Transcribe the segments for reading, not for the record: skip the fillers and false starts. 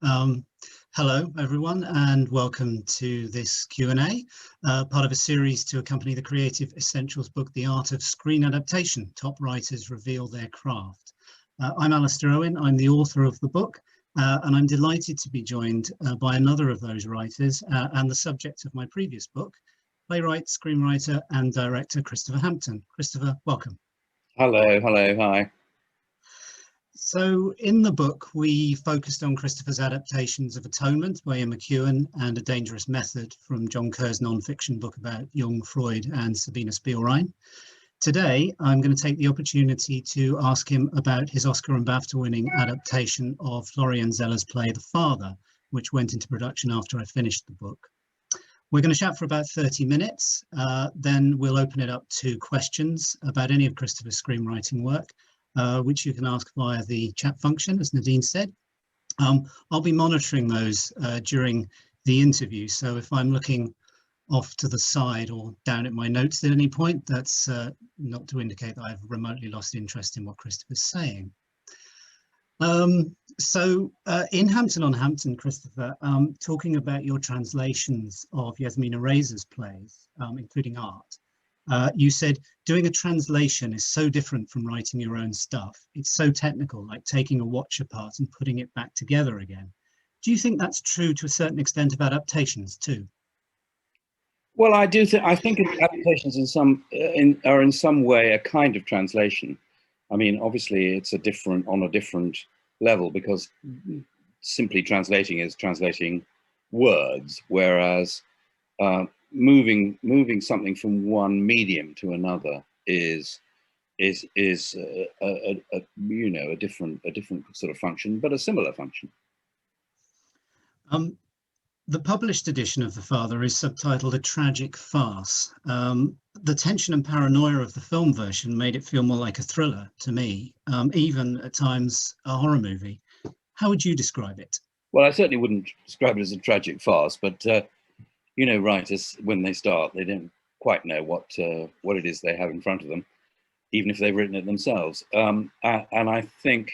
Um, Hello, everyone, and welcome to this Q&A, part of a series to accompany the Creative Essentials book, The Art of Screen Adaptation, Top Writers Reveal Their Craft. I'm Alistair Owen, I'm the author of the book, and I'm delighted to be joined by another of those writers and the subject of my previous book, playwright, screenwriter, and director Christopher Hampton. Christopher, welcome. Hello, hi. So in the book, we focused on Christopher's adaptations of Atonement by Ian McEwan and A Dangerous Method from John Kerr's non-fiction book about Jung, Freud and Sabina Spielrein. Today, I'm going to take the opportunity to ask him about his Oscar and BAFTA winning adaptation of Florian Zeller's play The Father, which went into production after I finished the book. We're going to chat for about 30 minutes, then we'll open it up to questions about any of Christopher's screenwriting work, which you can ask via the chat function, as Nadine said. I'll be monitoring those during the interview, so if I'm looking off to the side or down at my notes at any point, that's not to indicate that I've remotely lost interest in what Christopher's saying. In Hampton on Hampton, Christopher, talking about your translations of Yasmina Reza''s plays, including art, you said doing a translation is so different from writing your own stuff. It's so technical, like taking a watch apart and putting it back together again. Do you think that's true to a certain extent of adaptations too? Well, I think adaptations are in some way a kind of translation. I mean, obviously, it's on a different level, because simply translating is translating words, whereas moving something from one medium to another is a different sort of function, but a similar function. The published edition of The Father is subtitled A Tragic Farce. The tension and paranoia of the film version made it feel more like a thriller to me, even at times a horror movie. How would you describe it? Well, I certainly wouldn't describe it as a tragic farce, but writers, when they start, they don't quite know what it is they have in front of them, even if they've written it themselves. And I think,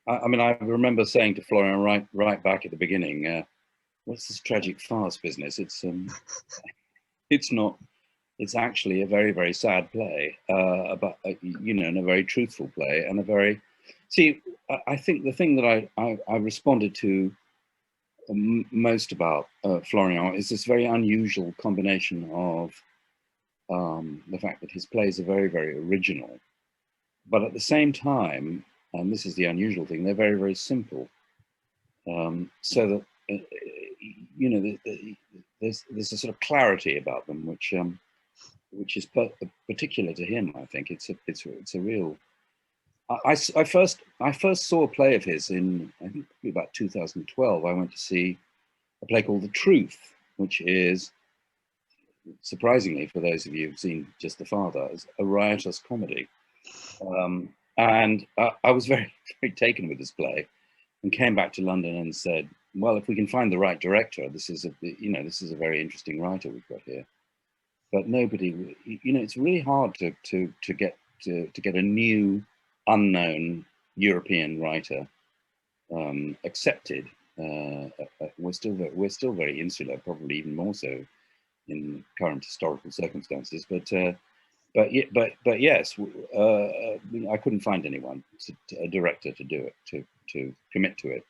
I remember saying to Florian right back at the beginning, what's this tragic farce business? It's not. It's actually a very, very sad play, about and a very truthful play, and a very. See, I think the thing that I responded to most about Florian is this very unusual combination of the fact that his plays are very, very original, but at the same time, and this is the unusual thing, they're very, very simple. So that there's a sort of clarity about them, which is particular to him. I think it's a real. I first saw a play of his in, I think, about 2012. I went to see a play called The Truth, which is, surprisingly for those of you who've seen just The Father, is a riotous comedy. And I was very, very taken with this play, and came back to London and said, well, if we can find the right director, this is a very interesting writer we've got here. But nobody, it's really hard to get a new, unknown European writer accepted. We're still very insular, probably even more so in current historical circumstances. But yes, I couldn't find anyone, a director, to do it, to commit to it.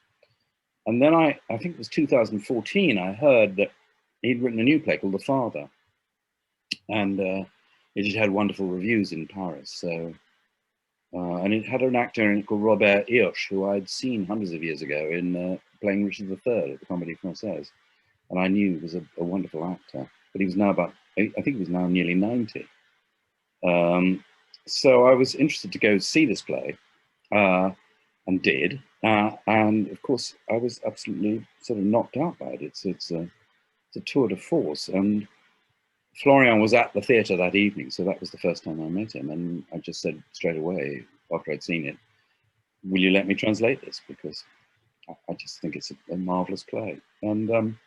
And then I think it was 2014, I heard that he'd written a new play called The Father, and it had had wonderful reviews in Paris. So, and it had an actor in it called Robert Iosh, who I'd seen hundreds of years ago in playing Richard III at the Comédie Française, and I knew he was a wonderful actor. But he was now I think he was now nearly 90. So I was interested to go see this play, and did. And of course, I was absolutely sort of knocked out by it. It's a tour de force. And Florian was at the theatre that evening, so that was the first time I met him. And I just said straight away, after I'd seen it, will you let me translate this? Because I just think it's a marvelous play. And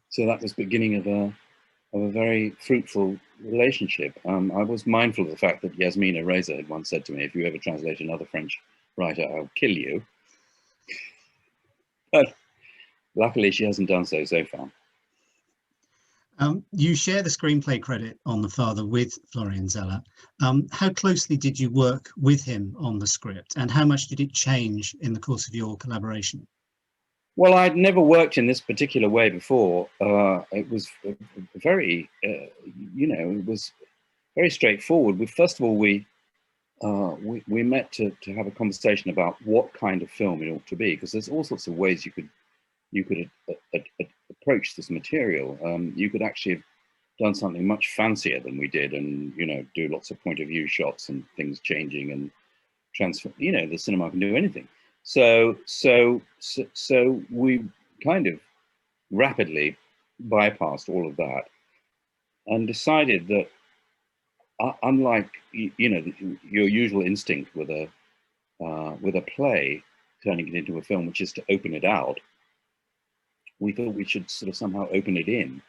so that was the beginning of a very fruitful relationship. I was mindful of the fact that Yasmina Reza had once said to me, if you ever translate another French writer, I'll kill you. But luckily, she hasn't done so far. You share the screenplay credit on The Father with Florian Zeller. How closely did you work with him on the script, and how much did it change in the course of your collaboration? Well, I'd never worked in this particular way before. It was very, it was very straightforward. First of all, we met to have a conversation about what kind of film it ought to be, because there's all sorts of ways you could approach this material. You could actually have done something much fancier than we did, and do lots of point of view shots and things changing and transfer. The cinema can do anything. So we kind of rapidly bypassed all of that and decided that, unlike your usual instinct with a play turning it into a film, which is to open it out, we thought we should sort of somehow open it in,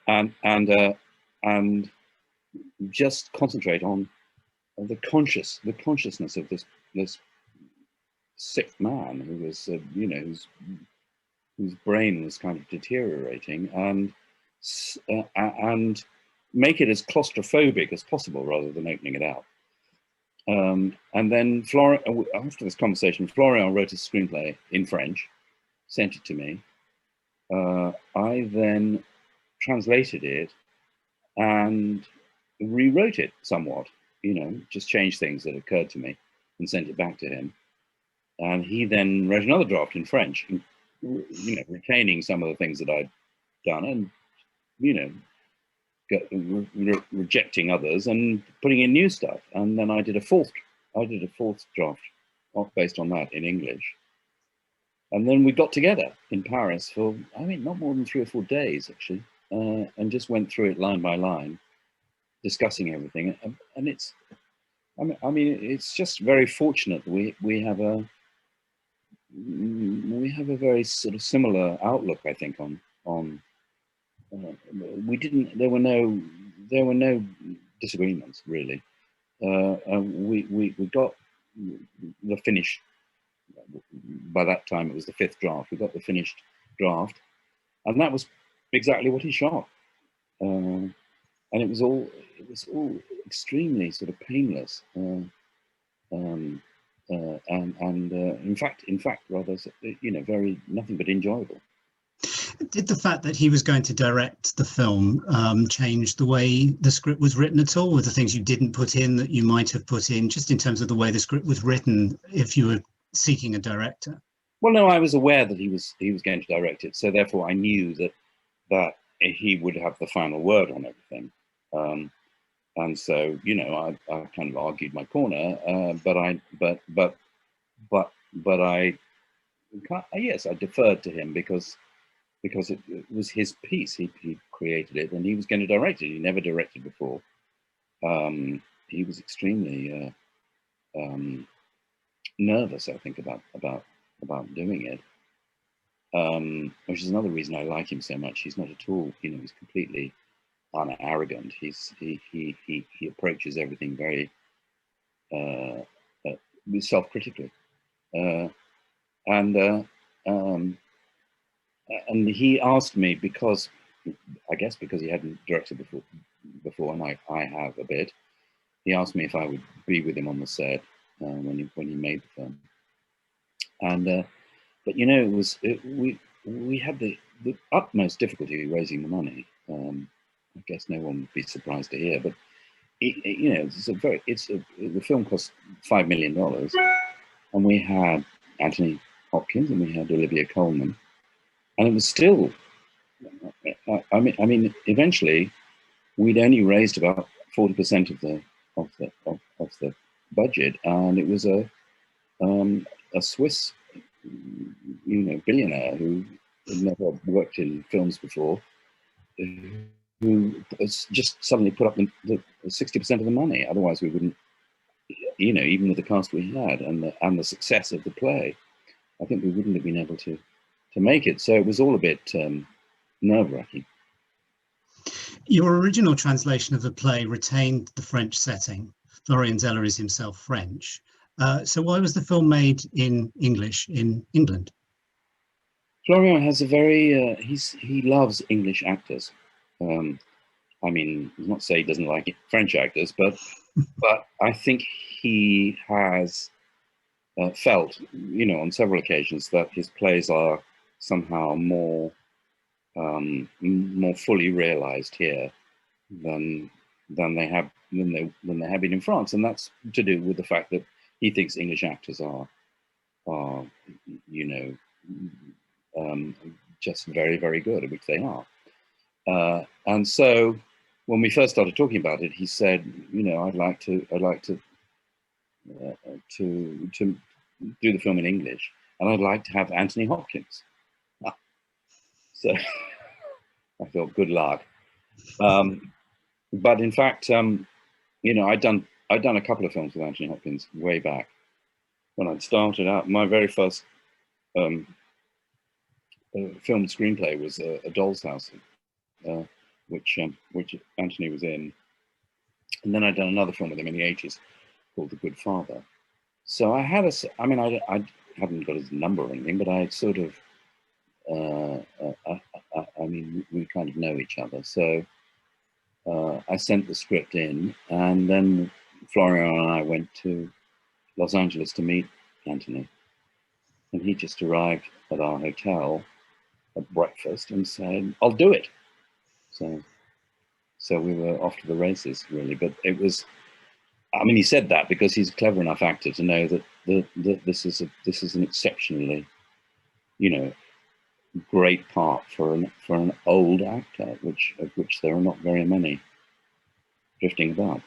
and just concentrate on the consciousness of this sick man who was, whose brain was kind of deteriorating, and make it as claustrophobic as possible rather than opening it out. And then after this conversation, Florian wrote a screenplay in French, sent it to me. I then translated it and rewrote it somewhat, just changed things that occurred to me and sent it back to him. And he then wrote another draft in French, retaining some of the things that I'd done and, rejecting others and putting in new stuff. And then I did a fourth draft based on that in English. And then we got together in Paris for, not more than 3 or 4 days, actually, and just went through it line by line, discussing everything. And it's, it's just very fortunate that we have a very sort of similar outlook, I think, on there were no disagreements, really. We got the finish. By that time, it was the 5th draft. We got the finished draft, and that was exactly what he shot. And it was all extremely sort of painless, and in fact, rather, very nothing but enjoyable. Did the fact that he was going to direct the film change the way the script was written at all? Were the things you didn't put in that you might have put in, just in terms of the way the script was written, if you were seeking a director? Well, no, I was aware that he was going to direct it, so therefore I knew that he would have the final word on everything. And so, I kind of argued my corner, but I deferred to him because it was his piece. He created it, and he was going to direct it. He never directed before. He was extremely nervous, I think, about doing it, which is another reason I like him so much. He's not at all, he's completely unarrogant. He approaches everything very self-critically, and he asked me, because he hadn't directed before, and I have a bit. He asked me if I would be with him on the set when he made the film. And but we had the utmost difficulty raising the money. I guess no one would be surprised to hear, but the film cost $5 million, and we had Anthony Hopkins and we had Olivia Colman, and it was still, eventually we'd only raised about 40% of the budget, and it was a Swiss, billionaire who had never worked in films before, who just suddenly put up the 60% of the money. Otherwise, we wouldn't, even with the cast we had and the success of the play, I think we wouldn't have been able to make it. So it was all a bit nerve-wracking. Your original translation of the play retained the French setting. Florian Zeller is himself French. So why was the film made in English in England? Florian has a very, he loves English actors. I mean, not say he doesn't like French actors, but I think he has felt, you know, on several occasions that his plays are somehow more more fully realized here than they have been in France, and that's to do with the fact that he thinks English actors are you know, just very, very good, which they are. And so when we first started talking about it, he said, you know, I'd like to do the film in English, and I'd like to have Anthony Hopkins. So I thought, good luck. But in fact, you know, I'd done a couple of films with Anthony Hopkins way back when I'd started out. My very first film screenplay was A Doll's House, which Anthony was in, and then I'd done another film with him in the 80s called The Good Father. So I had I mean, I hadn't got his number or anything, but I sort of, I mean, we kind of know each other. So I sent the script in, and then Florian and I went to Los Angeles to meet Anthony. And he just arrived at our hotel at breakfast and said, I'll do it. So we were off to the races, really. But it was, I mean, he said that because he's a clever enough actor to know that this is an exceptionally, you know, great part for an old actor, of which there are not very many drifting about.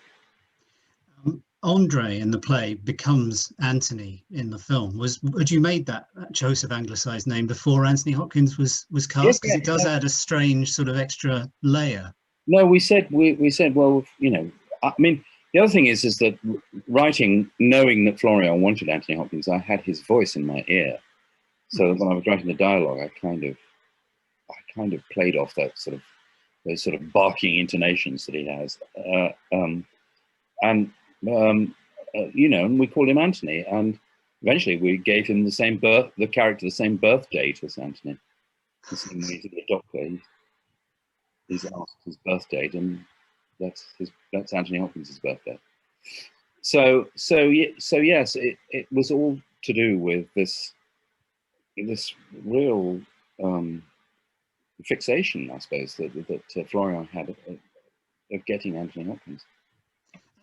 Andre in the play becomes Anthony in the film. Had you made that choice of anglicised name before Anthony Hopkins was cast? Because it does add a strange sort of extra layer. No, we said, well, you know, I mean, the other thing is that writing, knowing that Florian wanted Anthony Hopkins, I had his voice in my ear. So when I was writing the dialogue, I kind of played off those sort of barking intonations that he has, you know, and we called him Anthony, and eventually we gave him the same birth date as Anthony. The same way to the doctor, he's asked his birth date, and that's Anthony Hopkins' birthday. So yes, it was all to do with this real fixation, I suppose, that Florian had of getting Anthony Hopkins.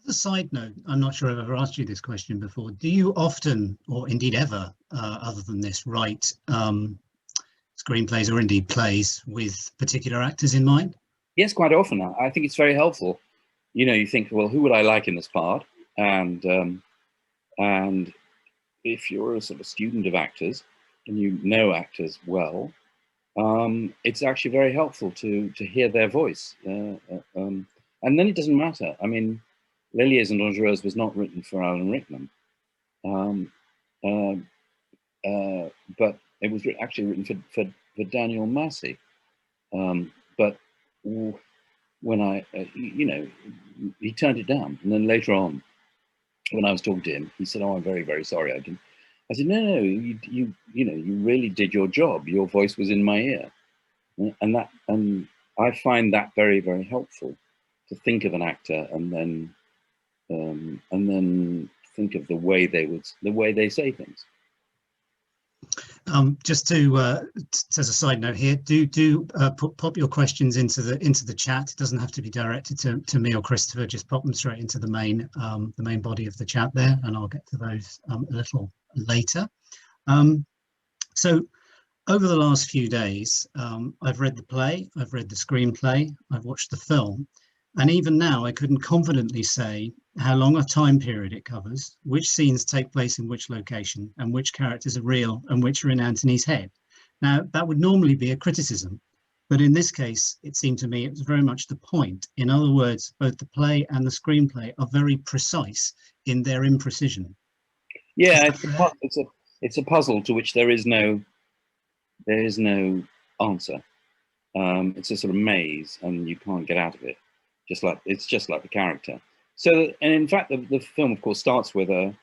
As a side note, I'm not sure I've ever asked you this question before. Do you often, or indeed ever, other than this, write screenplays or indeed plays with particular actors in mind? Yes, quite often. I think it's very helpful. You know, you think, well, who would I like in this part? And if you're a sort of student of actors and you know actors well, it's actually very helpful to hear their voice. And then it doesn't matter. I mean, Les Liaisons Dangereuses was not written for Alan Rickman, but it was actually written for Daniel Massey. But when you know, he turned it down, and then later on, when I was talking to him, he said, "Oh, I'm very, very sorry. I didn't." I said, "No, you know, you really did your job. Your voice was in my ear," and I find that very, very helpful to think of an actor and then think of the way they say things. Just to as a side note here, do pop your questions into the chat. It doesn't have to be directed to me or Christopher. Just pop them straight into the main body of the chat there, and I'll get to those a little later. So over the last few days, I've read the play, I've read the screenplay, I've watched the film, and even now I couldn't confidently say how long a time period it covers, which scenes take place in which location, and which characters are real and which are in Anthony's head. Now, that would normally be a criticism, but in this case, it seemed to me it was very much the point. In other words, both the play and the screenplay are very precise in their imprecision. Yeah, it's a puzzle to which there is no answer. It's a sort of maze, and you can't get out of it. It's just like the character. So, and in fact, the film, of course, starts with a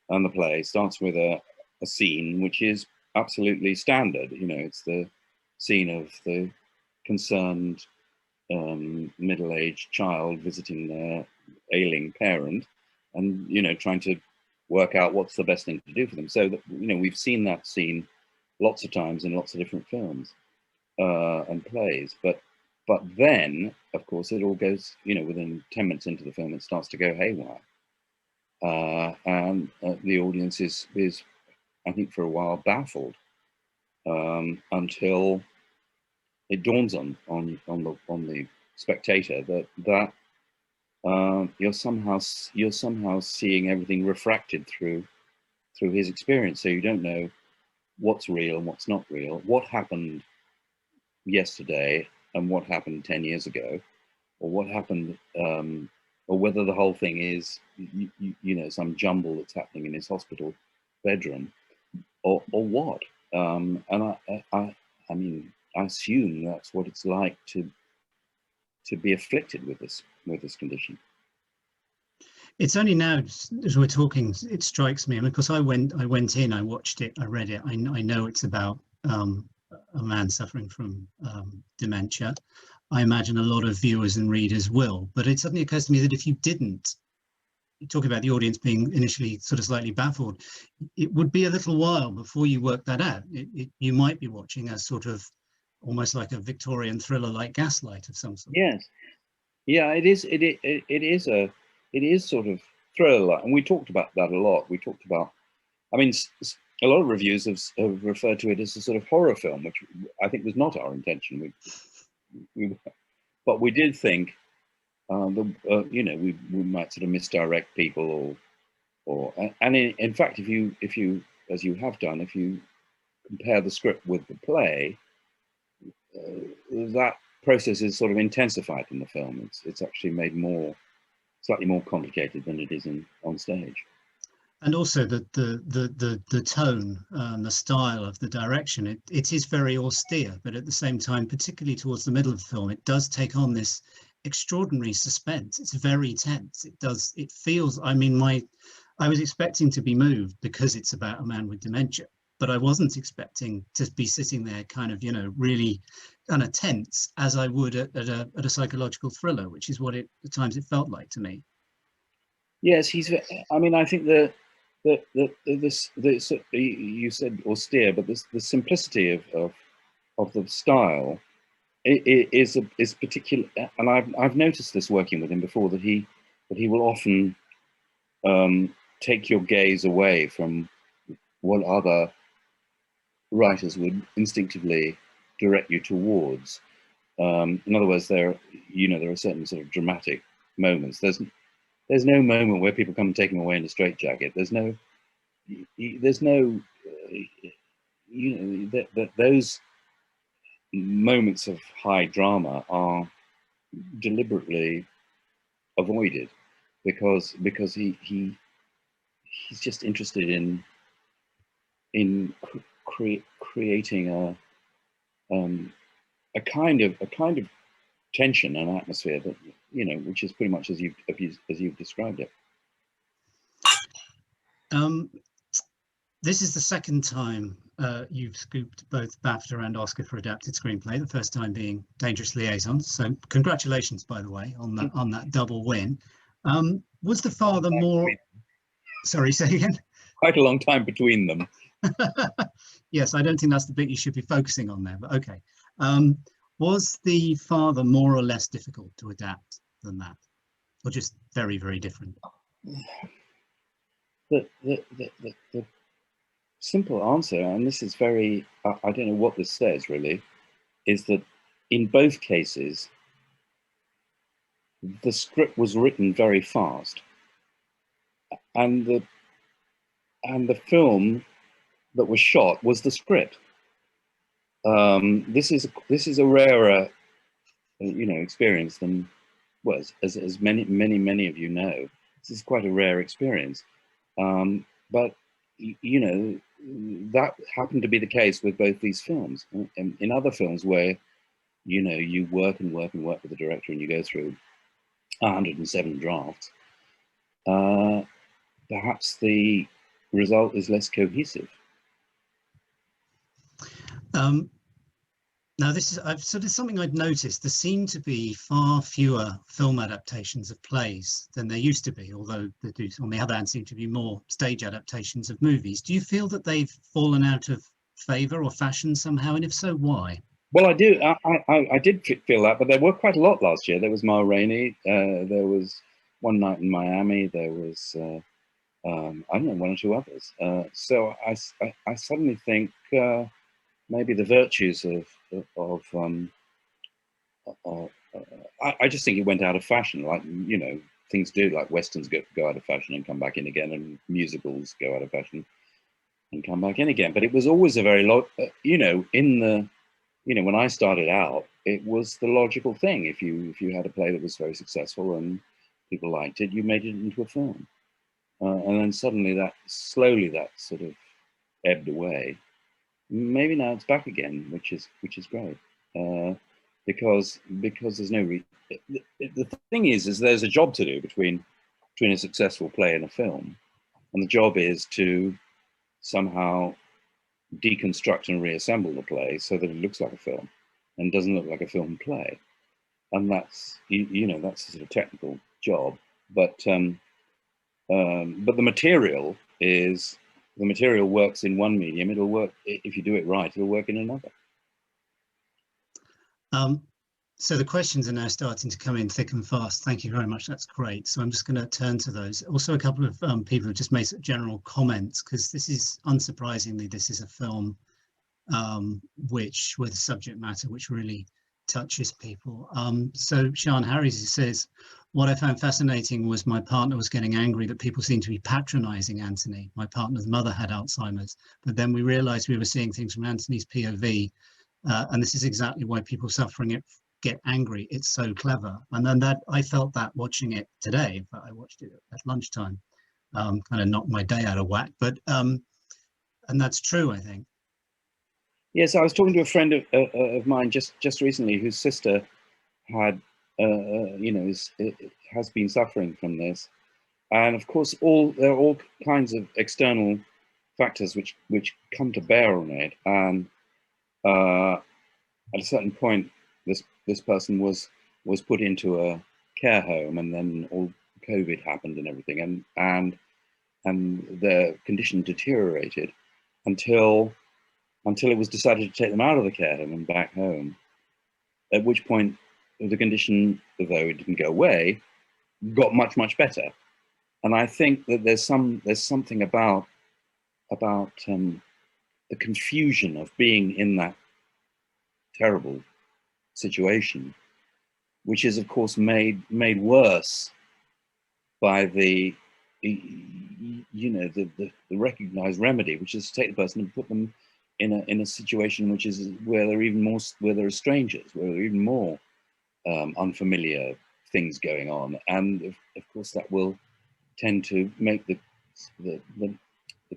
and the play starts with a scene which is absolutely standard. You know, it's the scene of the concerned middle-aged child visiting their ailing parent, and you know, trying to work out what's the best thing to do for them. So that, you know, we've seen that scene lots of times in lots of different films and plays, but then of course it all goes, you know, within 10 minutes into the film it starts to go haywire, and the audience is I think for a while baffled, until it dawns on the spectator that you're somehow seeing everything refracted through his experience. So you don't know what's real and what's not real, what happened yesterday and what happened 10 years ago, or what happened, or whether the whole thing is you know, some jumble that's happening in his hospital bedroom, or what. And I mean, I assume that's what it's like to be afflicted with this condition. It's only now, as we're talking, it strikes me. I mean, because I went in, I watched it, I read it. I know it's about a man suffering from dementia. I imagine a lot of viewers and readers will, but it suddenly occurs to me that if you didn't, you talk about the audience being initially sort of slightly baffled, it would be a little while before you work that out. You might be watching a sort of almost like a Victorian thriller like Gaslight of some sort. Yes, yeah, it is sort of thriller, and we talked about that a lot. We talked about, I mean, a lot of reviews have referred to it as a sort of horror film, which I think was not our intention. But we did think you know, we might sort of misdirect people, and in fact, if you as you have done, if you compare the script with the play, that process is sort of intensified in the film. It's actually made slightly more complicated than it is on stage. And also the tone and the style of the direction, it is very austere, but at the same time, particularly towards the middle of the film, it does take on this extraordinary suspense. It's very tense. It feels, I mean, I was expecting to be moved because it's about a man with dementia, but I wasn't expecting to be sitting there kind of, you know, really kind of tense as I would at a psychological thriller, which is what at times it felt like to me. Yes, I mean, I think you said austere, but the simplicity of the style is particular, and I've noticed this working with him before, that he will often take your gaze away from what other writers would instinctively direct you towards. In other words, there are certain sort of dramatic moments. There's no moment where people come and take him away in a straitjacket. There's no those moments of high drama are deliberately avoided because he's just interested in creating a kind of tension and atmosphere that, you know, which is pretty much as you've described it. This is the second time you've scooped both BAFTA and Oscar for adapted screenplay, the first time being Dangerous Liaisons. So congratulations, by the way, on that double win. Was the father more... Sorry, say again? Quite a long time between them. Yes, I don't think that's the bit you should be focusing on there, but okay. Was the father more or less difficult to adapt than that? Or just very, very different? The simple answer, and this is very, I don't know what this says really, is that in both cases, the script was written very fast, and the film that was shot was the script. This is a rarer, you know, experience than, well, as many of you know, this is quite a rare experience. But you know, that happened to be the case with both these films. In other films where, you know, you work and work and work with the director and you go through 107 drafts, perhaps the result is less cohesive. Now, this is so there's something I'd noticed. There seem to be far fewer film adaptations of plays than there used to be, although there do, on the other hand, seem to be more stage adaptations of movies. Do you feel that they've fallen out of favour or fashion somehow, and if so, why? Well, I do. I did feel that, but there were quite a lot last year. There was Ma Rainey. There was One Night in Miami. There was I don't know, one or two others. So I suddenly think maybe the virtues I just think it went out of fashion, like, you know, things do, like westerns go out of fashion and come back in again, and musicals go out of fashion and come back in again. But it was always a very you know, when I started out, it was the logical thing. If you had a play that was very successful and people liked it, you made it into a film. And then suddenly that sort of ebbed away. Maybe now it's back again, which is great, because there's no the thing is there's a job to do between a successful play and a film, and the job is to somehow deconstruct and reassemble the play so that it looks like a film and doesn't look like a film play. And that's, you know, that's a sort of technical job, but the material works in one medium. It'll work, if you do it right, it'll work in another. So the questions are now starting to come in thick and fast. Thank you very much. That's great. So I'm just going to turn to those. Also, a couple of people have just made some general comments, because this is, unsurprisingly, this is a film with a subject matter which really touches people. So Sean Harris says, what I found fascinating was my partner was getting angry that people seemed to be patronizing Anthony. My partner's mother had Alzheimer's, but then we realized we were seeing things from Anthony's POV, and this is exactly why people suffering it get angry. It's so clever. And then I felt that watching it today, but I watched it at lunchtime, kind of knocked my day out of whack, but and that's true, I think. Yes, I was talking to a friend of mine just recently, whose sister had, you know, has been suffering from this, and of course, there are all kinds of external factors which come to bear on it. And at a certain point, this person was put into a care home, and then all COVID happened and everything, and their condition deteriorated until it was decided to take them out of the care home and back home, at which point the condition, although it didn't go away, got much better. And I think that there's something about the confusion of being in that terrible situation, which is of course made worse by the recognized remedy, which is to take the person and put them in a situation which is where there are strangers, where there are even more unfamiliar things going on, and of course that will tend to make the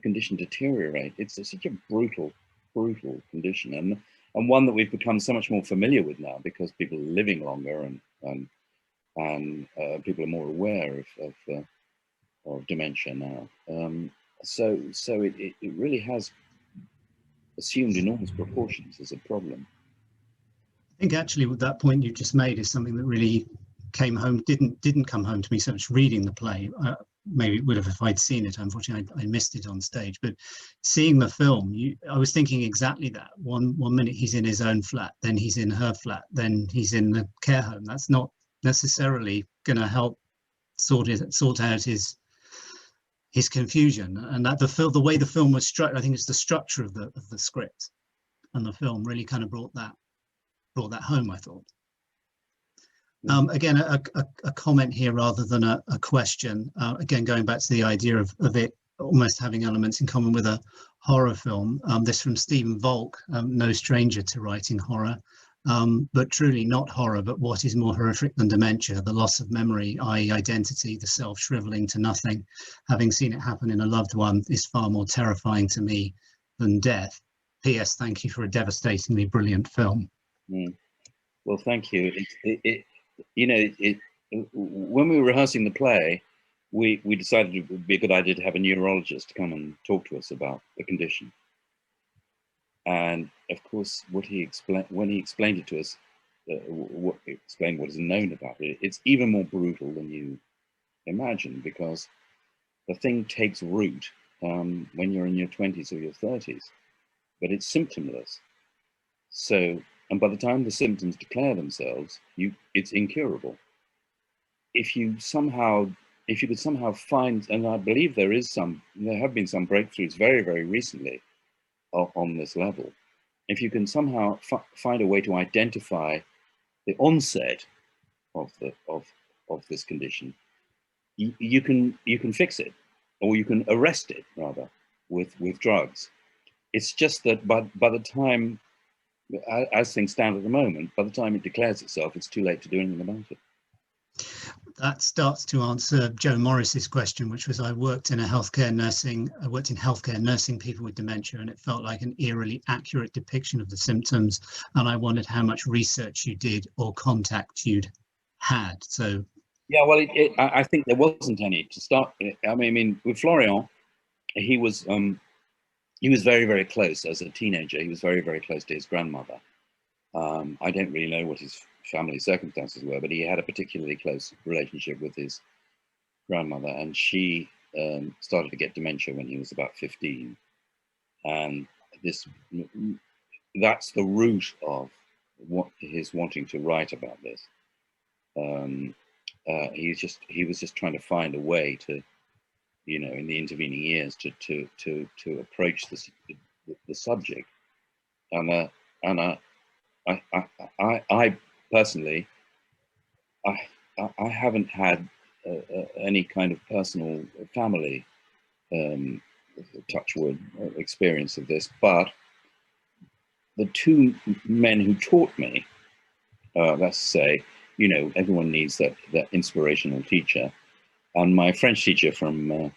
condition deteriorate. It's such a brutal condition, and one that we've become so much more familiar with now, because people are living longer, and people are more aware of dementia now. So it really has assumed enormous proportions as a problem. I think actually with that point you just made is something that really came home, didn't come home to me so much reading the play. Maybe it would have if I'd seen it. Unfortunately, I missed it on stage. But seeing the film, I was thinking exactly that. One minute he's in his own flat, then he's in her flat, then he's in the care home. That's not necessarily going to help sort out his confusion. And that the way the film was structured, I think it's the structure of the script and the film really kind of brought that home, I thought. Again, a comment here rather than a question. Again, going back to the idea of it almost having elements in common with a horror film. This from Stephen Volk, no stranger to writing horror, but truly not horror, but what is more horrific than dementia, the loss of memory, i.e. identity, the self shriveling to nothing. Having seen it happen in a loved one is far more terrifying to me than death. P.S. Thank you for a devastatingly brilliant film. Well, thank you. When we were rehearsing the play, we decided it would be a good idea to have a neurologist to come and talk to us about the condition. And of course, when he explained it to us, explained what is known about it, it's even more brutal than you imagine, because the thing takes root when you're in your 20s or your 30s, but it's symptomless. So, and by the time the symptoms declare themselves, it's incurable. If you could somehow find, and I believe there have been some breakthroughs very, very recently on this level. If you can somehow find a way to identify the onset of this condition, you can fix it, or you can arrest it rather with drugs. It's just that by the time, as things stand at the moment, by the time it declares itself, it's too late to do anything about it. That starts to answer Joe Morris's question, which was, I worked in healthcare nursing people with dementia, and it felt like an eerily accurate depiction of the symptoms. And I wondered how much research you did or contact you'd had. So, yeah, well, I think there wasn't any to start. I mean, with Florian, he was very, very close as a teenager. He was very, very close to his grandmother. I don't really know what his family circumstances were, but he had a particularly close relationship with his grandmother, and she started to get dementia when he was about 15. And that's the root of what his wanting to write about this. He was just trying to find a way to, in the intervening years, to approach the subject. And I personally, I haven't had any kind of personal family, touch wood, experience of this, but the two men who taught me, let's say, everyone needs that inspirational teacher, and my French teacher from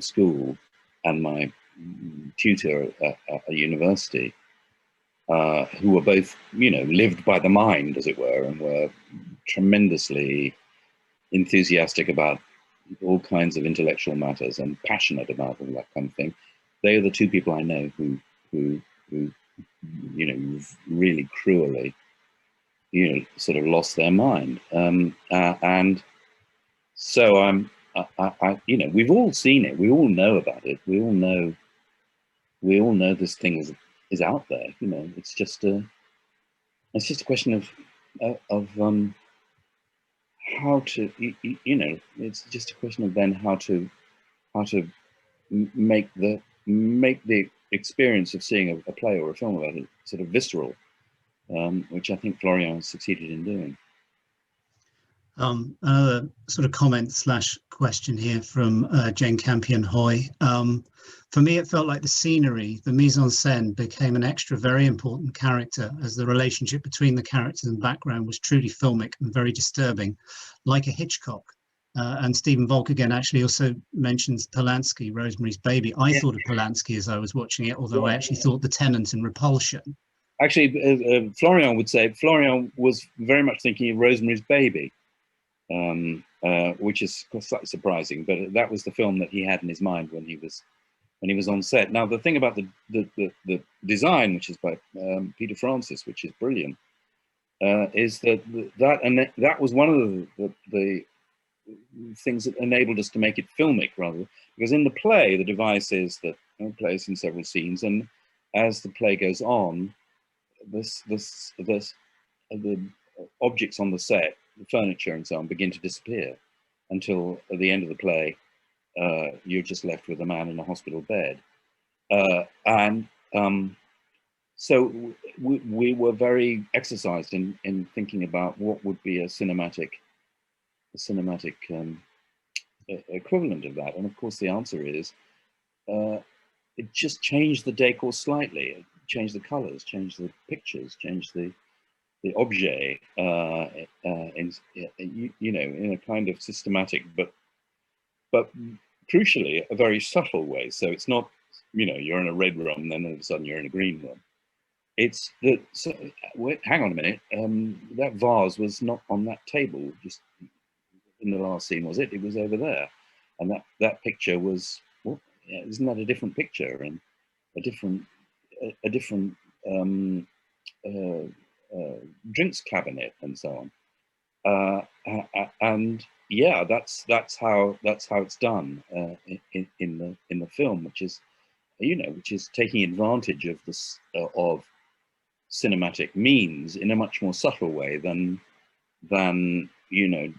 school, and my tutor at university, who were both, lived by the mind, as it were, and were tremendously enthusiastic about all kinds of intellectual matters and passionate about all that kind of thing. They are the two people I know who really cruelly, sort of lost their mind. And so we've all seen it. We all know about it. We all know this thing is out there. It's just a question of how to, it's just a question of then how to make the experience of seeing a play or a film about it sort of visceral, which I think Florian has succeeded in doing. Another sort of comment / question here from Jane Campion Hoy. For me, it felt like the scenery, the mise en scène, became an extra very important character, as the relationship between the characters and background was truly filmic and very disturbing, like a Hitchcock. And Stephen Volk again actually also mentions Polanski, Rosemary's Baby. I thought of Polanski as I was watching it, although I actually thought The Tenant and Repulsion. Actually, Florian would say Florian was very much thinking of Rosemary's Baby, which is slightly surprising, but that was the film that he had in his mind when he was on set. Now, the thing about the design, which is by Peter Francis, which is brilliant, is that was one of the things that enabled us to make it filmic, rather, because in the play, the device is that it plays in several scenes, and as the play goes on, the objects on the set, the furniture and so on, begin to disappear until at the end of the play, you're just left with a man in a hospital bed. So we were very exercised in thinking about what would be a cinematic equivalent of that. And of course, the answer is it just changed the decor slightly. It changed the colors, changed the pictures, changed the objet, in a kind of systematic, but crucially, a very subtle way. So it's not, you're in a red room, then all of a sudden you're in a green room. It's that, hang on a minute, that vase was not on that table just in the last scene was it? It was over there, and that picture was, well, yeah, isn't that a different picture and a different drinks cabinet and so on, and yeah, that's how it's done in the film, which is, you know, which is taking advantage of this of cinematic means in a much more subtle way than you know,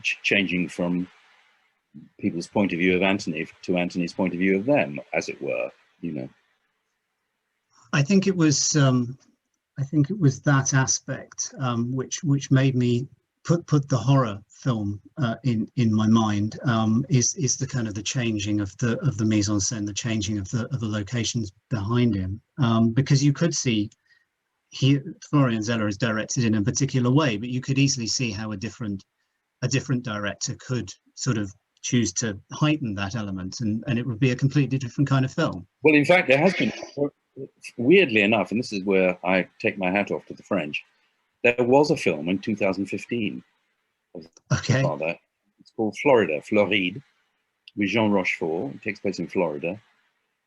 changing from people's point of view of Antony to Antony's point of view of them, as it were, you know. I think it was that aspect which made me put the horror film in my mind, is the kind of the changing of the mise en scène, the changing of the locations behind him, because you could see Florian Zeller is directed in a particular way, but you could easily see how a different director could sort of choose to heighten that element, and it would be a completely different kind of film. Well, in fact, there has been, weirdly enough, and this is where I take my hat off to the French, there was a film in 2015 of Okay. father. It's called Floride, with Jean Rochefort. It takes place in Florida,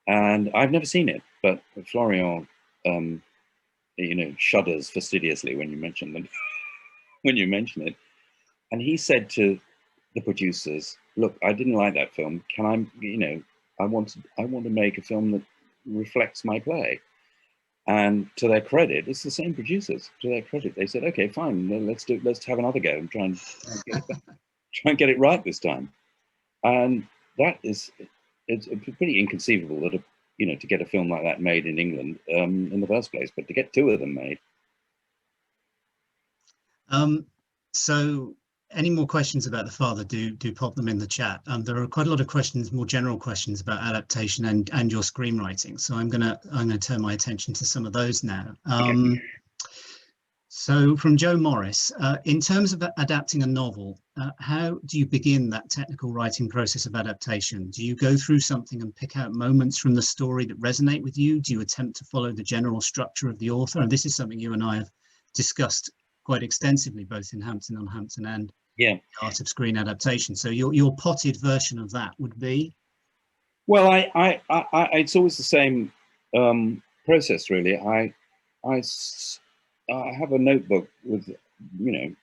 and I've never seen it, but Florian, you know, shudders fastidiously when you mention them, when you mention it, and he said to the producers, "Look, I didn't like that film. Can I, you know, I want to make a film that reflects my play." And to their credit, it's the same producers. To their credit, they said, "Okay, fine, let's have another go and try and get it right this time." And that is, it's pretty inconceivable that you know, to get a film like that made in England in the first place, but to get two of them made. So any more questions about The Father, do pop them in the chat. There are quite a lot of questions, more general questions about adaptation and your screenwriting. So I'm gonna turn my attention to some of those now. Okay. So from Joe Morris, in terms of adapting a novel, how do you begin that technical writing process of adaptation? Do you go through something and pick out moments from the story that resonate with you? Do you attempt to follow the general structure of the author? And this is something you and I have discussed quite extensively, both in Hampton on Hampton and Yeah. The Art of Screen Adaptation. So your potted version of that would be? Well, I it's always the same process, really. I have a notebook with, you know,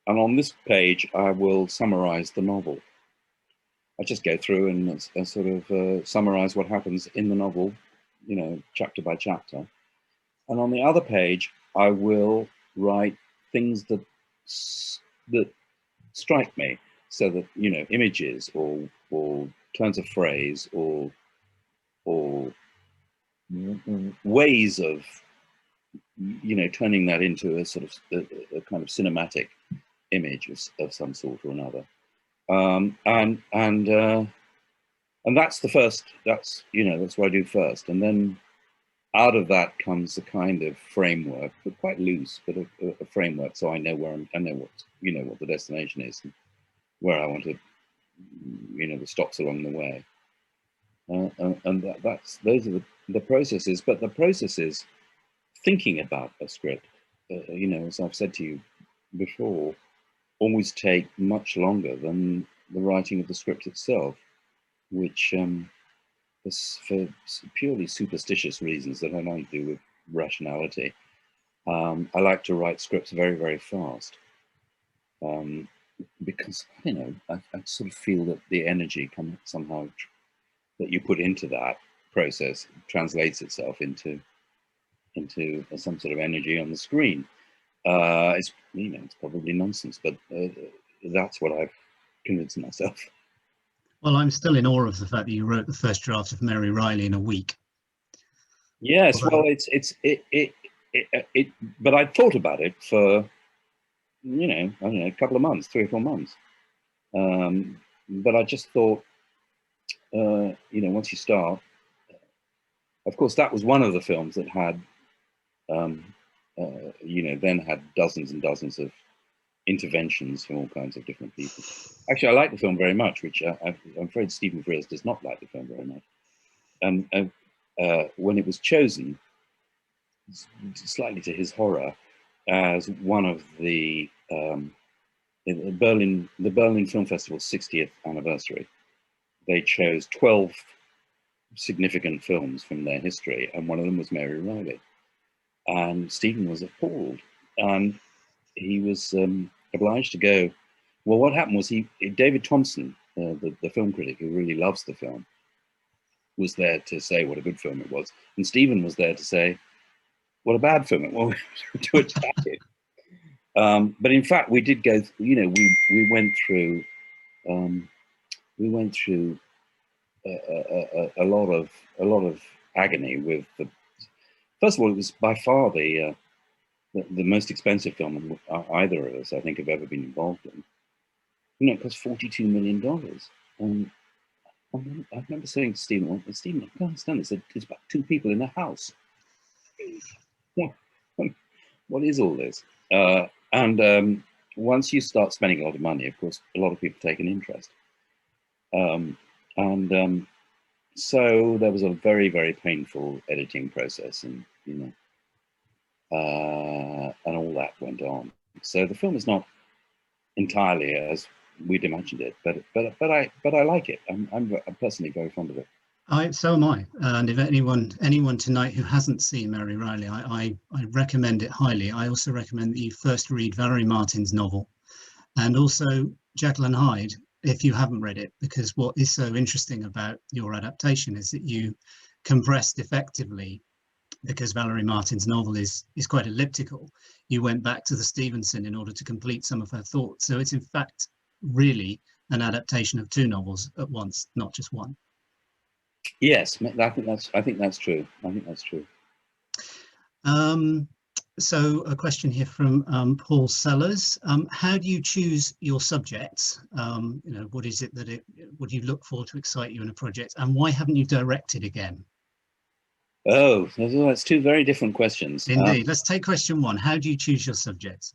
and on this page I will summarize the novel. I just go through and sort of summarize what happens in the novel, you know, chapter by chapter. And on the other page, I will write things that strike me, so that, you know, images or turns of phrase or ways of, you know, turning that into a sort of a kind of cinematic image of some sort or another. And that's the first, that's, you know, that's what I do first. And then out of that comes a kind of framework, but quite loose, but a framework, so I know where I know what, you know, what the destination is and where I want to, you know, the stops along the way. And those are the processes. But the processes, thinking about a script, you know, as I've said to you before, always take much longer than the writing of the script itself, which is for purely superstitious reasons that I don't do with rationality. I like to write scripts very, very fast, because, you know, I sort of feel that the energy somehow that you put into that process translates itself into some sort of energy on the screen. It's, you know, it's probably nonsense, but that's what I've convinced myself. Well, I'm still in awe of the fact that you wrote the first draft of Mary Riley in a week. Yes, well, but I thought about it for, you know, I don't know, a couple of months, 3 or 4 months. But I just thought, you know, once you start, of course, that was one of the films that had, you know, then had dozens and dozens of interventions from all kinds of different people. Actually, I like the film very much, which I'm afraid Stephen Frears does not like the film very much. And when it was chosen, slightly to his horror, as one of the in the Berlin Film Festival's 60th anniversary, they chose 12 significant films from their history, and one of them was Mary Riley. And Stephen was appalled, and he was obliged to go. Well, what happened was David Thompson, the film critic who really loves the film, was there to say what a good film it was, and Stephen was there to say what a bad film it was, to attack it. But in fact, we did go. You know, we went through a lot of agony with the. First of all, it was by far the most expensive film either of us, I think, have ever been involved in. You know, it cost $42 million. And I remember saying to Stephen, well, Stephen, I can't understand this. It's about 2 people in a house. What is all this? And once you start spending a lot of money, of course, a lot of people take an interest. So there was a very, very painful editing process, and you know, and all that went on. So the film is not entirely as we'd imagined it, but I like it. I'm personally very fond of it. So am I. And if anyone tonight who hasn't seen Mary Riley, I recommend it highly. I also recommend that you first read Valerie Martin's novel, and also Jekyll and Hyde, if you haven't read it, because what is so interesting about your adaptation is that you compressed effectively, because Valerie Martin's novel is quite elliptical. You went back to the Stevenson in order to complete some of her thoughts. So it's in fact really an adaptation of 2 novels at once, not just one. Yes, I think that's true. I think that's true. So a question here from Paul Sellers. How do you choose your subjects? You know, what is it that what do you look for to excite you in a project, and why haven't you directed again? Oh, that's 2 very different questions. Indeed. Let's take question 1. How do you choose your subjects?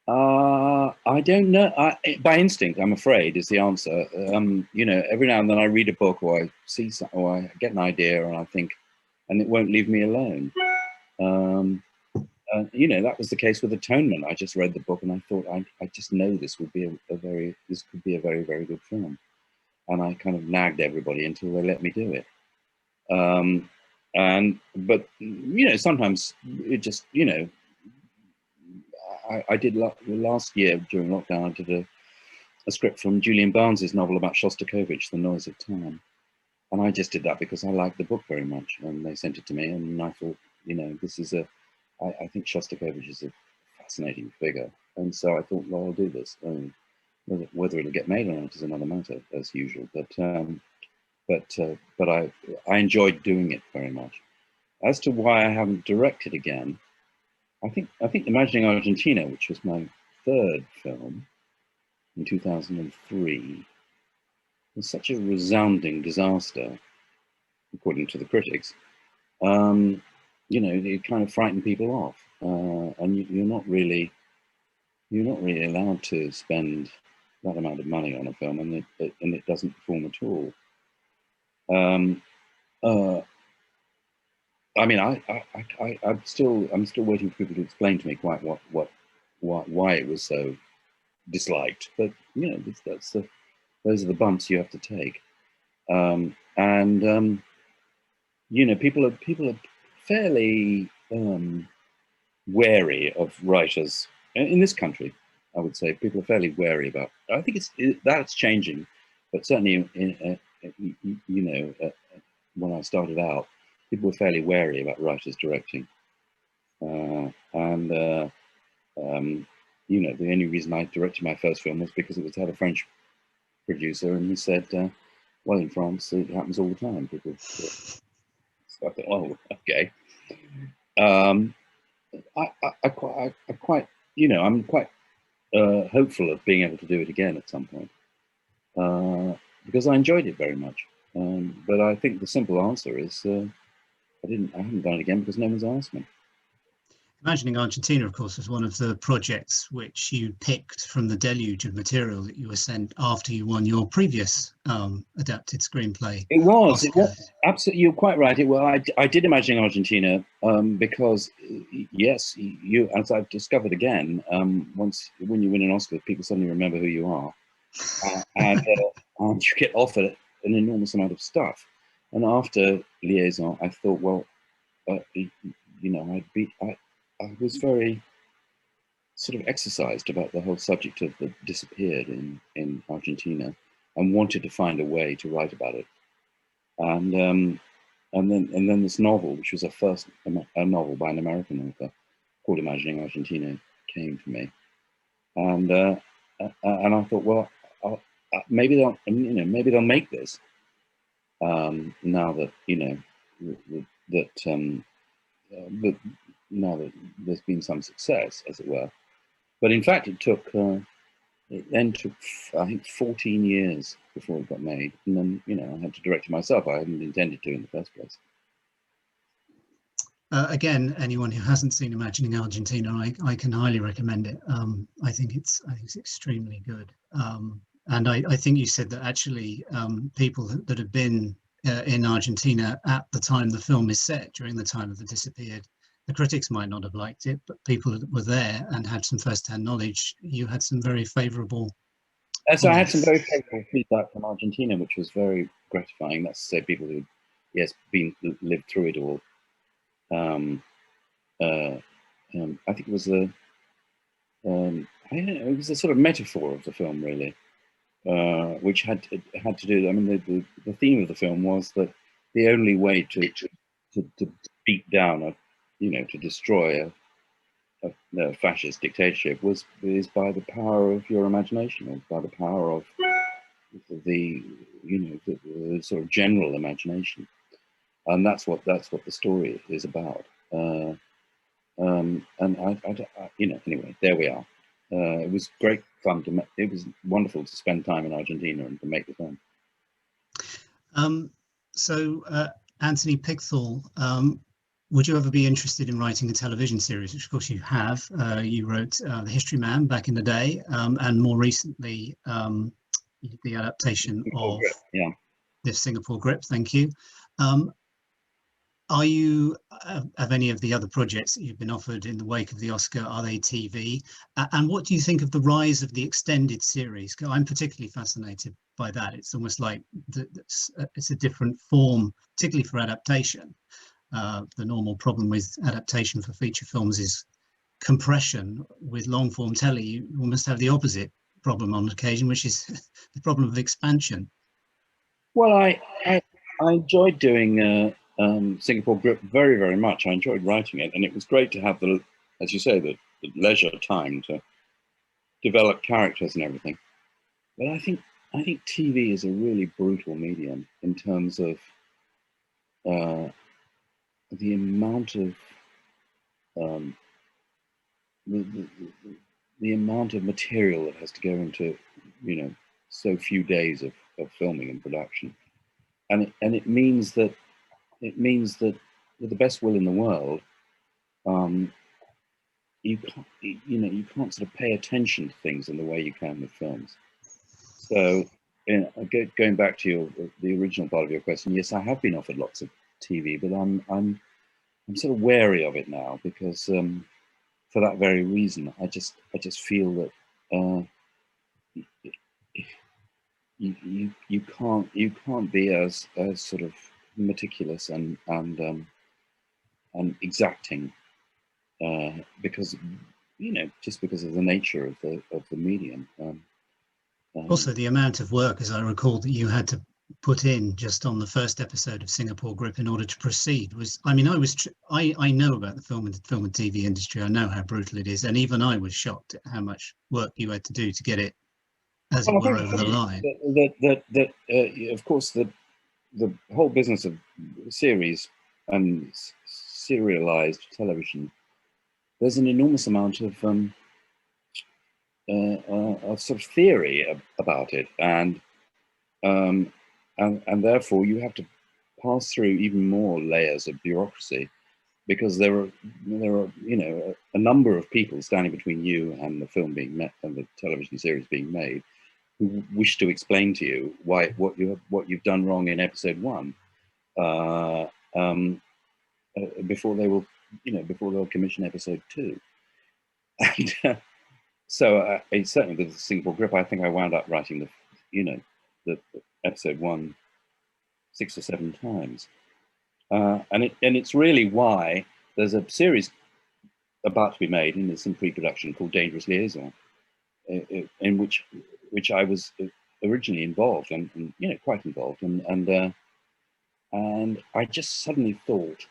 I don't know. By instinct, I'm afraid, is the answer. You know, every now and then I read a book, or I see something, or I get an idea, and I think, and it won't leave me alone. You know, that was the case with Atonement. I just read the book, and I thought, I just know this would be this could be a very, very good film, and I kind of nagged everybody until they let me do it. But you know, sometimes it just, you know. I did last year during lockdown. I did a script from Julian Barnes's novel about Shostakovich, The Noise of Time, and I just did that because I liked the book very much, and they sent it to me, and I thought, you know, this is I think Shostakovich is a fascinating figure, and so I thought, well, I'll do this. Whether it'll get made or not is another matter, as usual. But I enjoyed doing it very much. As to why I haven't directed again. I think Imagining Argentina, which was my 3rd film in 2003, was such a resounding disaster, according to the critics. You know, it kind of frightened people off, and you're not really allowed to spend that amount of money on a film, and it doesn't perform at all. I mean, I'm still waiting for people to explain to me quite why it was so disliked. But you know, those are the bumps you have to take. You know, people are fairly wary of writers in this country. I would say people are fairly wary about. I think that's changing, but certainly you know, when I started out, people were fairly wary about writers directing, you know, the only reason I directed my first film was because it had a French producer, and he said, well, in France it happens all the time. People, so I thought, oh, okay. I quite, you know, I'm quite hopeful of being able to do it again at some point, because I enjoyed it very much. But I think the simple answer is I haven't done it again because no one's asked me. Imagining Argentina, of course, was one of the projects which you picked from the deluge of material that you were sent after you won your previous adapted screenplay. It was Oscar. absolutely. You're quite right. I did Imagining Argentina because, yes, you, as I've discovered again, when you win an Oscar, people suddenly remember who you are, and you get offered an enormous amount of stuff. And after Liaison, I thought, well, you know, I was very sort of exercised about the whole subject of the disappeared in Argentina, and wanted to find a way to write about it. And then this novel, which was a novel by an American author called Imagining Argentina, came to me, and I thought, well, maybe they'll make this now that now that there's been some success, as it were. But in fact, it then took, I think, 14 years before it got made. And then, I had to direct it myself. I hadn't intended to in the first place. Again, anyone who hasn't seen Imagining Argentina, I can highly recommend it. I think it's extremely good. And I think you said that actually people that have been in Argentina at the time the film is set, during the time of the disappeared, the critics might not have liked it, but people that were there and had some first-hand knowledge, you had some very favourable. So I had some very favourable feedback from Argentina, which was very gratifying. That's to say, people who, yes, lived through it all. I think it was I don't know, it was a sort of metaphor of the film, really, which had to do. I mean, the theme of the film was that the only way to beat down to destroy a fascist dictatorship is by the power of your imagination, or by the power of the sort of general imagination, and that's what the story is about. And anyway, there we are. It was great fun it was wonderful to spend time in Argentina and to make the film. So Anthony Pickthall, would you ever be interested in writing a television series, which of course you have? You wrote The History Man back in the day, and more recently the adaptation of the Singapore Grip. Thank you. Are you, of any of the other projects that you've been offered in the wake of the Oscar, are they TV? And what do you think of the rise of the extended series? I'm particularly fascinated by that. It's almost like it's a different form, particularly for adaptation. The normal problem with adaptation for feature films is compression. With long form telly, you almost have the opposite problem on occasion, which is the problem of expansion. Well, I enjoyed doing Singapore Grip very, very much. I enjoyed writing it, and it was great to have as you say, the leisure time to develop characters and everything. But I think TV is a really brutal medium in terms of the amount of the amount of material that has to go into so few days of filming and production, and it means that with the best will in the world, you can't sort of pay attention to things in the way you can with films. So going back to the original part of your question, yes, I have been offered lots of TV, but I'm sort of wary of it now, because for that very reason, I just feel that you can't be as sort of meticulous and exacting, because just because of the nature of the medium. Also, the amount of work, as I recall, that you had to put in just on the first episode of Singapore Grip in order to proceed was, I mean, I know about the film and TV industry. I know how brutal it is, and even I was shocked at how much work you had to do to get it, as it were, over the line. Of course, the whole business of series and serialized television, there's an enormous amount of sort of theory about it, and therefore you have to pass through even more layers of bureaucracy because there are you know a number of people standing between you and the film being met and the television series being made, who wish to explain to you why what you've done wrong in episode 1 before they will before they'll commission episode 2. And so certainly with the Singapore Grip, I think I wound up writing the episode 1 6 or 7 times, and it's really why there's a series about to be made and it's in pre-production called Dangerous Liaison, in which I was originally involved and quite involved, and I just suddenly thought,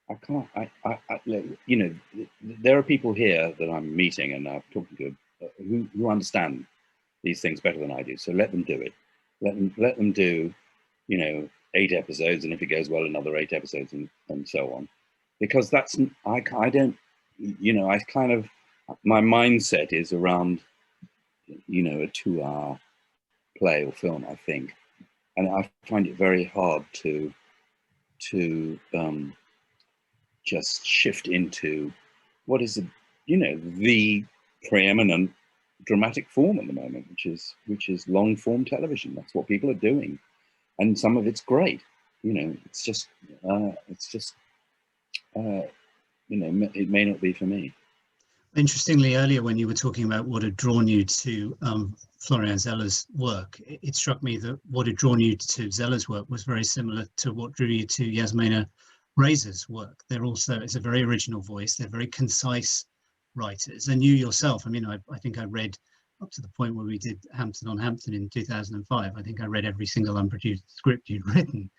I can't. There are people here that I'm meeting and I'm talking to who understand these things better than I do. So let them do it. Let them do, 8 episodes, and if it goes well, another 8 episodes, and so on. Because that's I don't, I kind of, my mindset is around, a 2-hour play or film, I think, and I find it very hard to just shift into what is the preeminent dramatic form at the moment, which is long form television. That's what people are doing, and some of it's great. It's just it may not be for me. Interestingly, earlier when you were talking about what had drawn you to Florian Zeller's work, it struck me that what had drawn you to Zeller's work was very similar to what drew you to Yasmina Razor's work. It's a very original voice. They're very concise writers. And you yourself, I think I read up to the point where we did Hampton on Hampton in 2005. I think I read every single unproduced script you'd written.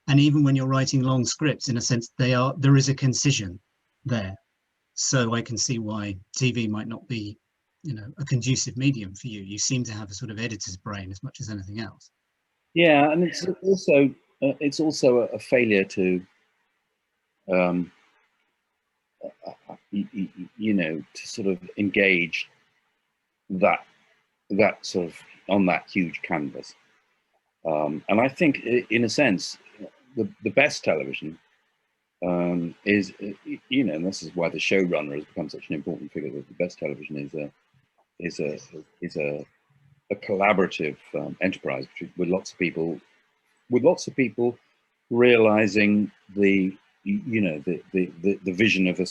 And even when you're writing long scripts, in a sense, there is a concision there. So I can see why TV might not be, a conducive medium for you. You seem to have a sort of editor's brain as much as anything else. Yeah, and it's also a failure to, to sort of engage that sort of on that huge canvas. And I think, in a sense, the best television is, and this is why the showrunner has become such an important figure. That the best television is a collaborative enterprise with lots of people realizing the vision of a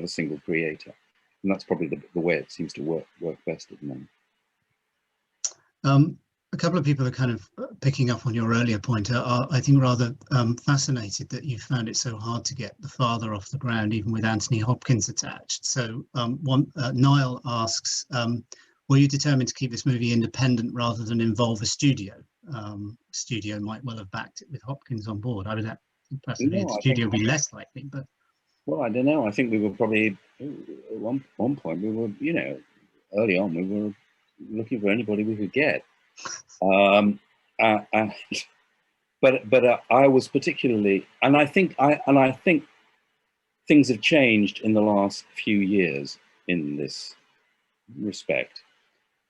single creator, and that's probably the way it seems to work best at the moment. A couple of people are kind of picking up on your earlier point, are I think rather fascinated that you found it so hard to get the father off the ground, even with Anthony Hopkins attached. So Niall asks, were you determined to keep this movie independent rather than involve a studio? Studio might well have backed it with Hopkins on board. I would have personally, the studio would be less likely, but. Well, I don't know. I think we were probably, at one point, we were, early on, we were looking for anybody we could get. But I was particularly, and I think things have changed in the last few years in this respect.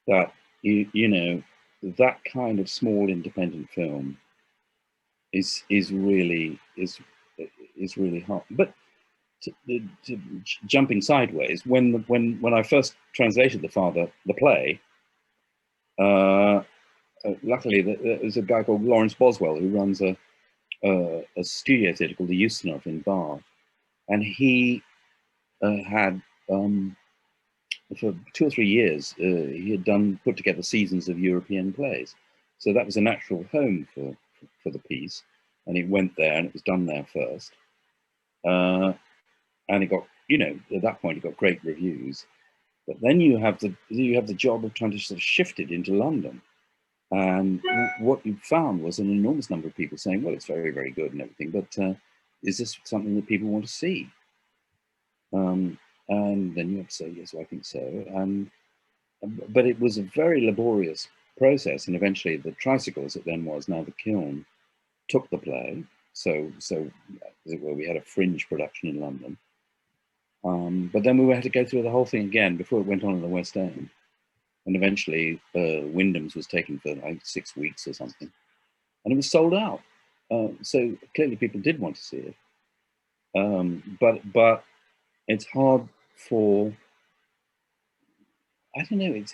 That that kind of small independent film is really hard. But jumping sideways, when I first translated the play. Luckily, there's a guy called Lawrence Boswell who runs a studio theatre called the Ustinov in Bath, and he had for 2 or 3 years he had put together seasons of European plays, so that was a natural home for the piece, and it went there and it was done there first, and it got at that point it got great reviews, but then you have the job of trying to sort of shift it into London. And what you found was an enormous number of people saying, well, it's very, very good and everything, but is this something that people want to see? And then you have to say, yes, well, I think so. But it was a very laborious process. And eventually the Tricycle, as it then was, now the Kiln, took the play. So as it were, we had a fringe production in London. But then we had to go through the whole thing again before it went on in the West End. And eventually Wyndham's was taken for like 6 weeks or something. And it was sold out. So clearly people did want to see it. But it's hard for, I don't know.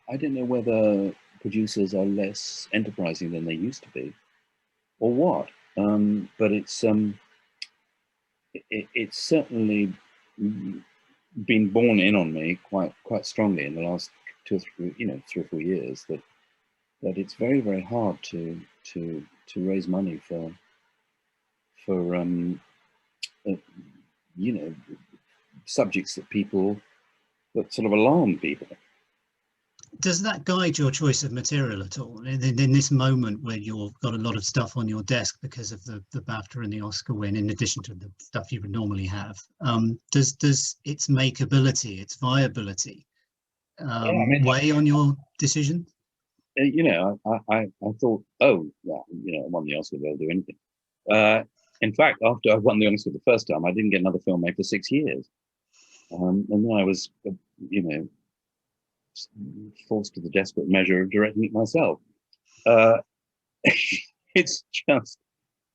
I don't know whether producers are less enterprising than they used to be, or what. But it's certainly been borne in on me quite strongly in the last 3 or 4 years that it's very, very hard to raise money for subjects that sort of alarm people. Does that guide your choice of material at all in this moment where you've got a lot of stuff on your desk because of the BAFTA and the Oscar win, in addition to the stuff you would normally have? Does its makeability, its viability, weigh on your decision? I thought, oh yeah, I won the Oscar, they'll do anything. In fact, after I won the Oscar the first time, I didn't get another film made for 6 years, and then I was forced to the desperate measure of directing it myself. It's just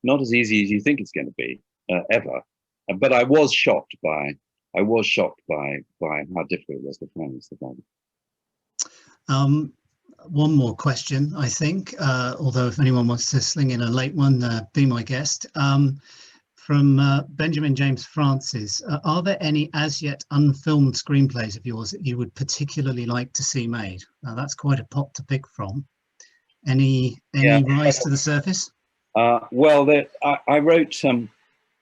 not as easy as you think it's going to be, ever. But I was shocked by how difficult it was to find the film. One more question, I think, although if anyone wants to sling in a late one, be my guest. From Benjamin James Francis, are there any as yet unfilmed screenplays of yours that you would particularly like to see made? Now that's quite a pot to pick from. Any rise to the surface? Well, I wrote,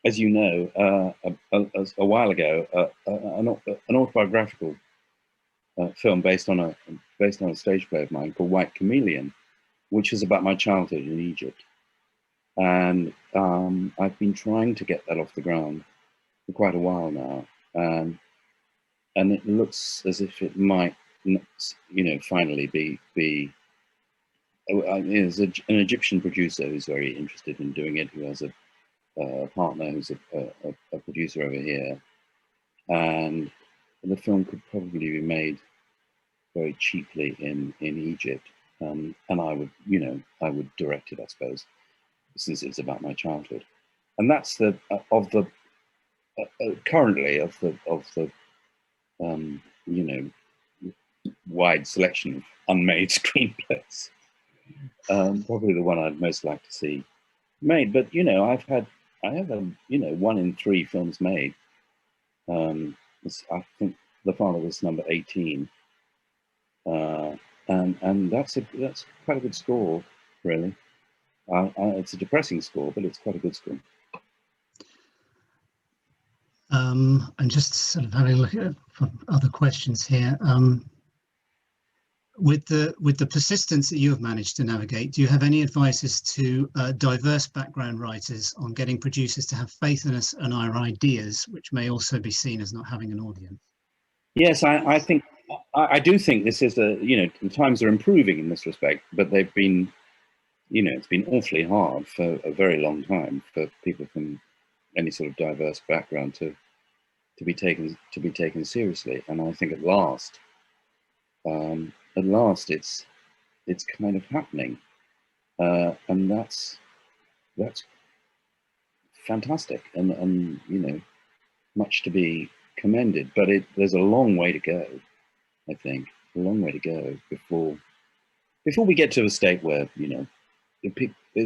as you know, a while ago, an autobiographical film based on a stage play of mine called White Chameleon, which is about my childhood in Egypt. And I've been trying to get that off the ground for quite a while now, and it looks as if it might, finally be. There's an Egyptian producer who's very interested in doing it, who has a partner who's a producer over here, and the film could probably be made very cheaply in Egypt, and I would direct it, I suppose, since it's about my childhood. And that's currently of the wide selection of unmade screenplays, probably the one I'd most like to see made. But I have 1 in 3 films made. I think The Father was number 18, and that's quite a good score, really. It's a depressing score, but it's quite a good score. I'm just sort of having a look at other questions here. With the persistence that you have managed to navigate, do you have any advices to diverse background writers on getting producers to have faith in us and our ideas, which may also be seen as not having an audience? Yes, I do think this is the times are improving in this respect, but they've been, it's been awfully hard for a very long time for people from any sort of diverse background to be taken seriously. And I think at last it's kind of happening, and that's fantastic, and much to be commended. But there's a long way to go. I think a long way to go before we get to a state where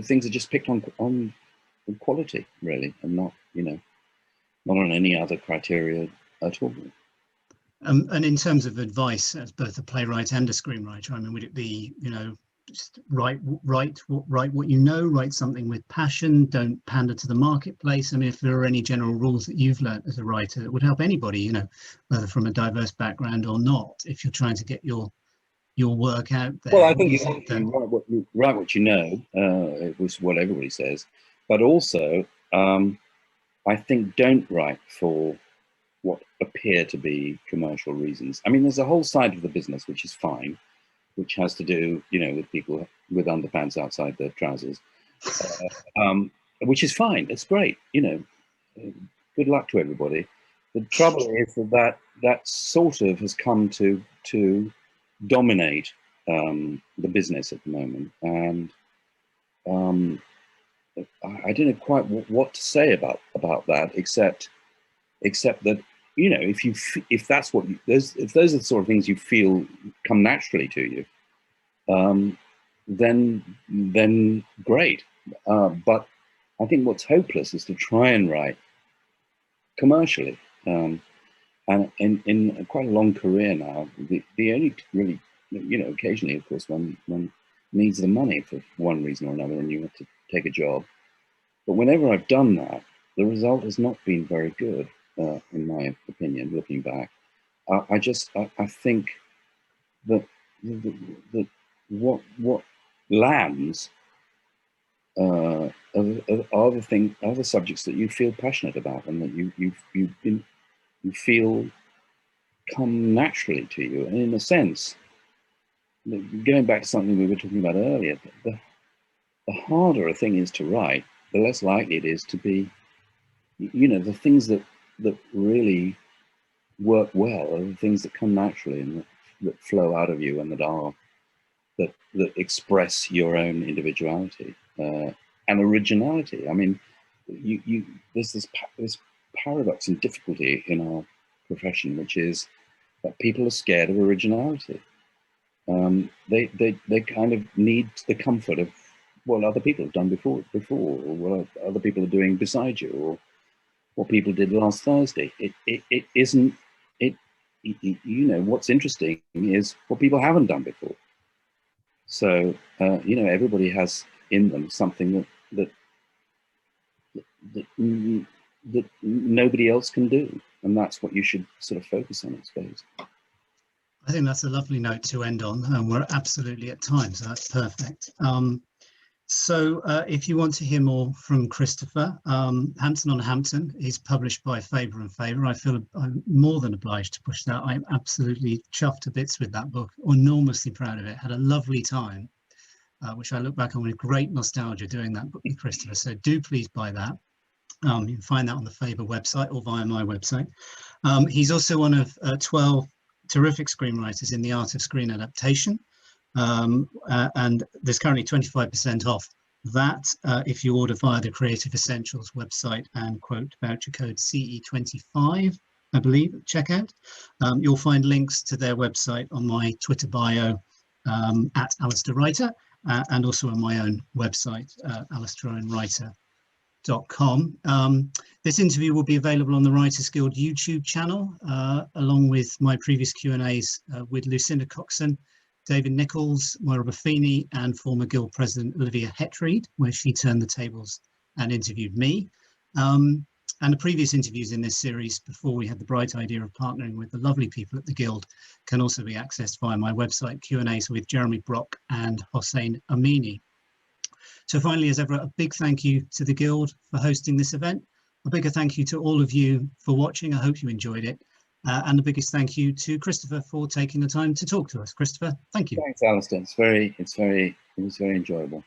things are just picked on quality, really, and not on any other criteria at all. And in terms of advice, as both a playwright and a screenwriter, I mean, would it be just write what you know, write something with passion, don't pander to the marketplace? I mean, if there are any general rules that you've learned as a writer that would help anybody, whether from a diverse background or not, if you're trying to get your work out there. Well, I think you write what you know, it was what everybody says, but also I think don't write for what appear to be commercial reasons. I mean, there's a whole side of the business which is fine, which has to do, with people with underpants outside their trousers, which is fine. It's great. Good luck to everybody. The trouble is that sort of has come to dominate the business at the moment, and I don't know quite what to say about that, except that, you know, if that's what if those are the sort of things you feel come naturally to you, then great. But I think what's hopeless is to try and write commercially. And in quite a long career now, the only really, you know, occasionally, of course, one needs the money for one reason or another, and you have to take a job. But whenever I've done that, the result has not been very good, in my opinion, looking back. I think that what lands are the subjects that you feel passionate about, and that you feel come naturally to you. And in a sense, going back to something we were talking about earlier, the harder a thing is to write, the less likely it is to be, you know, the things that really work well are the things that come naturally and that flow out of you, and that express your own individuality and originality. I mean, there's this paradox and difficulty in our profession, which is that people are scared of originality. They kind of need the comfort of what other people have done before, or what other people are doing beside you, or what people did last Thursday. It isn't. You know, what's interesting is what people haven't done before. So you know, everybody has in them something that nobody else can do, and that's what you should sort of focus on, I suppose. I think that's a lovely note to end on, and we're absolutely at time, so that's perfect. So if you want to hear more from Christopher, Hampton on Hampton is published by Faber and Faber. I feel I'm more than obliged to push that. I'm absolutely chuffed to bits with that book, enormously proud of it. Had a lovely time, which I look back on with great nostalgia doing that book with Christopher. So do please buy that. You can find that on the Faber website or via my website. He's also one of 12 terrific screenwriters in the art of screen adaptation. And there's currently 25% off that if you order via the Creative Essentials website and quote voucher code CE25, I believe, at checkout. You'll find links to their website on my Twitter bio at Alistair Writer, and also on my own website, alistairOwenWriter.com. This interview will be available on the Writers Guild YouTube channel, along with my previous Q&As with Lucinda Coxon, David Nichols, Moira Buffini, and former Guild President Olivia Hetreed, where she turned the tables and interviewed me. And the previous interviews in this series, before we had the bright idea of partnering with the lovely people at the Guild, can also be accessed via my website, Q&As with Jeremy Brock and Hossein Amini. So finally, as ever, a big thank you to the Guild for hosting this event. A bigger thank you to all of you for watching. I hope you enjoyed it. And the biggest thank you to Christopher for taking the time to talk to us. Christopher, thank you. Thanks, Alistair. It was very enjoyable.